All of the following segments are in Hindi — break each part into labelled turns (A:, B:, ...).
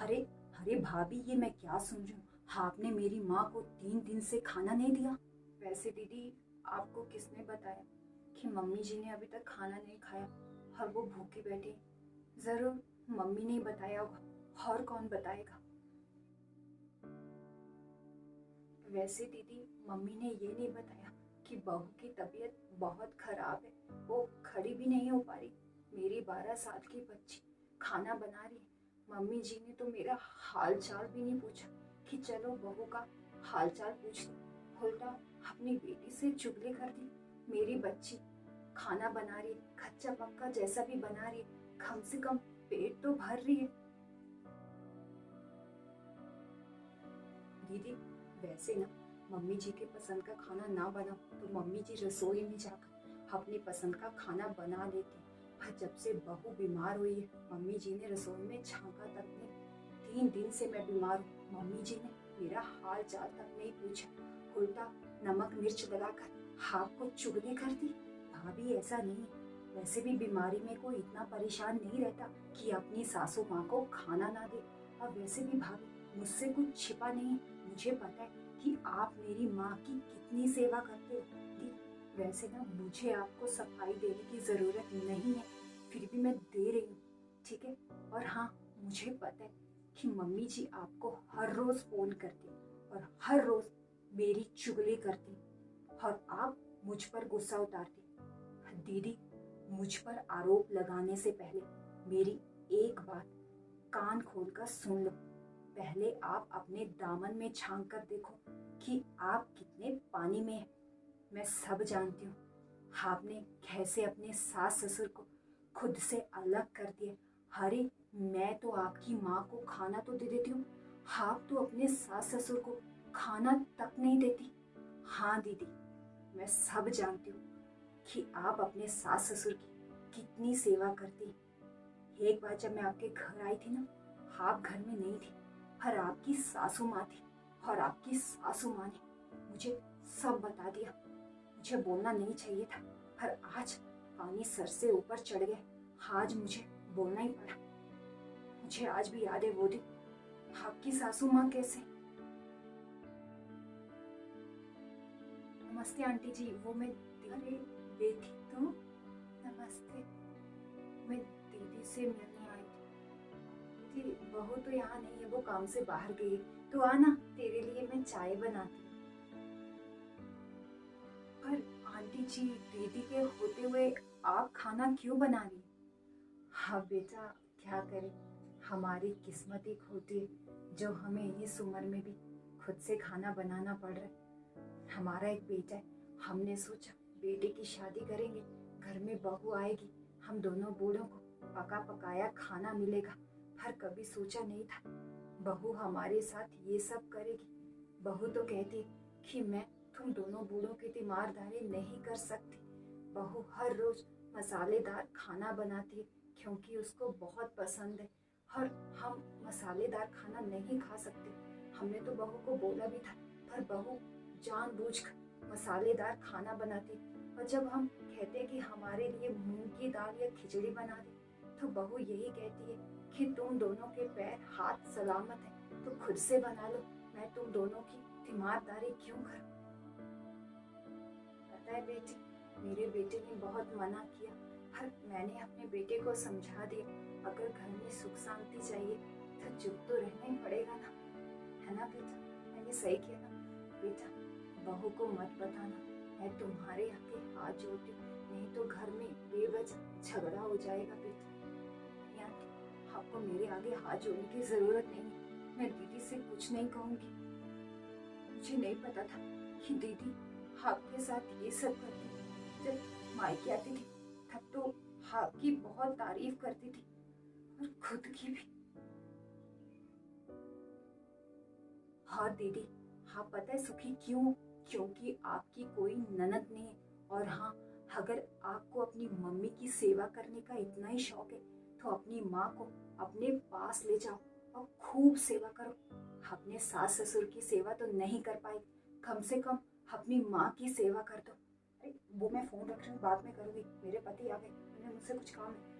A: अरे अरे भाभी, ये मैं क्या सुन रही हूँ? आपने मेरी माँ को 3 दिन से खाना नहीं दिया। वैसे दीदी, आपको किसने बताया कि मम्मी जी ने अभी तक खाना नहीं खाया और वो भूखी बैठी हैं? जरूर मम्मी ने ही बताया होगा, और कौन बताएगा? वैसे दीदी, मम्मी ने ये नहीं बताया कि बहू की तबीयत बहुत खराब है, वो खड़ी भी नहीं हो पा रही। मेरी 12 साल की बच्ची खाना बना रही है। मम्मी जी ने तो मेरा हाल चाल भी नहीं पूछा कि चलो बहू का हाल चाल पूछ लो। उल्टा अपनी बेटी से चुगली कर दी। मेरी बच्ची खाना बना रही है, कच्चा पक्का जैसा भी बना रही है, कम से कम पेट तो भर रही है। दीदी, वैसे ना, मम्मी जी के पसंद का खाना ना बना तो मम्मी जी रसोई में जाकर अपनी पसंद का खाना बना लेती। पर जब से बहू बीमार हुई है, मम्मी जी ने रसोई में झांका तक नहीं। 3 दिन से मैं बीमार हूँ, मम्मी जी ने मेरा हाल चाल तक नहीं पूछा। उल्टा नमक मिर्च लगाकर आपको चुगली कर दी। भाभी, ऐसा नहीं है। वैसे भी बीमारी में कोई इतना परेशान नहीं रहता कि अपनी सासू माँ को खाना ना दे। और वैसे भी भाभी, मुझसे कुछ छिपा नहीं है। मुझे पता है कि आप मेरी माँ की कितनी सेवा करते हो। वैसे ना, मुझे आपको सफाई देने की ज़रूरत नहीं है, फिर भी मैं दे रही हूँ, ठीक है? और हाँ, मुझे पता है कि मम्मी जी आपको हर रोज़ फ़ोन करती और हर रोज़ मेरी चुगली करती और आप मुझ पर गुस्सा उतारती। दीदी, मुझ पर आरोप लगाने से पहले मेरी एक बात कान खोलकर सुन लो। पहले आप अपने दामन में झांक कर देखो कि आप कितने पानी में हैं। मैं सब जानती हूँ। आपने कैसे अपने सास ससुर को खुद से अलग कर दिया। अरे, मैं तो आपकी माँ को खाना तो दे देती हूँ, आप तो अपने सास ससुर को खाना तक नहीं देती। हाँ दीदी, मैं सब जानती हूँ कि आप अपने सास ससुर की कितनी सेवा करती। एक बार जब मैं आपके घर आई थी ना, आप घर में नहीं थी, पर आपकी सासू माँ थी और आपकी सासू माँ ने मुझे सब बता दिया। मुझे बोलना नहीं चाहिए था, पर आज पानी सर से ऊपर चढ़ गया। आज मुझे बोलना ही पड़ा। मुझे आज भी याद है वो दिन। आपकी सासू माँ कैसे? नमस्ते आंटी जी, वो मैं अरे बेटी, तुम? नमस्ते। मैं दीदी से मिलने आई थी। दीदी, बहू तो यहाँ नहीं है, वो काम से बाहर गई। तो आना, तेरे लिए मैं चाय बनाती हूँ। पर आंटी जी, दीदी के होते हुए आप खाना क्यों बना रही? हाँ बेटा, क्या करें, हमारी किस्मत एक होती है जो हमें इस उम्र में भी खुद से खाना बनाना पड़ रहा है। हमारा एक बेटा है, हमने सोचा बेटे की शादी करेंगे, घर में बहू आएगी, हम दोनों बूढ़ों को पका पकाया खाना मिलेगा। पर कभी सोचा नहीं था बहू हमारे साथ ये सब करेगी। बहू तो कहती कि मैं तुम दोनों बूढ़ों की तीमारदारी नहीं कर सकती। बहू हर रोज मसालेदार खाना बनाती है क्योंकि उसको बहुत पसंद है, और हम मसालेदार खाना नहीं खा सकते। हमने तो बहू को बोला भी था, पर बहू जानबूझकर मसालेदार खाना बनाती। और जब हम कहते कि हमारे लिए मूंग की दाल या खिचड़ी बना दे, तो बहू यही कहती है कि तुम दोनों के पैर हाथ सलामत है तो खुद से बना लो, मैं तुम दोनों की तीमारदारी क्यों करूं? पता है बेटी, मेरे बेटे ने बहुत मना किया, पर मैंने अपने बेटे को समझा दिया अगर घर में सुख शांति चाहिए तो चुप तो रहना ही पड़ेगा ना, है ना बेटा? मैंने सही किया ना बेटा? बहू को मत बताना, मैं तुम्हारे आगे हाथ जोड़ती हूँ, नहीं तो घर में बेवजह झगड़ा हो जाएगा बेटा। नहीं आंटी, आपको मेरे आगे हाथ जोड़ने की जरूरत नहीं है। मैं दीदी से कुछ नहीं कहूँगी। मुझे नहीं पता था कि दीदी आपके साथ ये सब करती थी। जब मायके आती थी तब तो आपकी बहुत तारीफ करती थी और खुद की भी। हाँ दीदी, हाँ पता है सुखी क्यों? क्योंकि आपकी कोई ननद नहीं है। और हाँ, अगर आपको अपनी मम्मी की सेवा करने का इतना ही शौक है तो अपनी माँ को अपने पास ले जाओ और खूब सेवा करो। अपने सास ससुर की सेवा तो नहीं कर पाए, कम से कम अपनी माँ की सेवा कर दो। अरे वो मैं फोन रख रही हूँ, बाद में करूँगी, मेरे पति आ गए, उन्हें मुझसे कुछ काम है।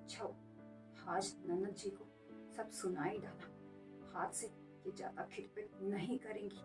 A: अच्छा हुआ आज ननद जी को सब सुनाई डाला, हाथ से ये ज्यादा खिटपिट नहीं करेंगी।